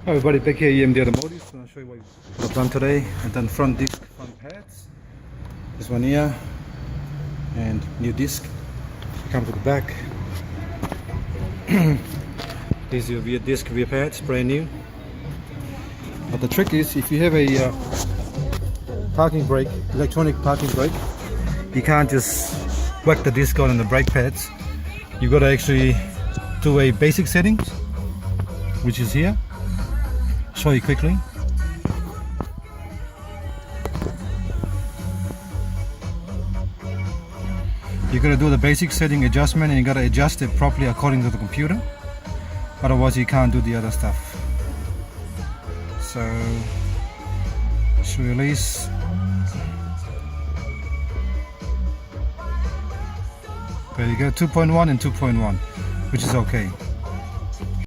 Hi everybody, back here EMD Automotive. So I'll show you what I've done today. I've done front disc, front pads. This one here, and new disc. Come to the back. This is your rear disc, rear pads, brand new. But the trick is, if you have a parking brake, electronic parking brake, you can't just whack the disc on the brake pads. You got to actually do a basic settings, which is here. Show you quickly. You gotta do the basic setting adjustment, and you gotta adjust it properly according to the computer. Otherwise, you can't do the other stuff. So, should release. There you go, 2.1 and 2.1, which is okay.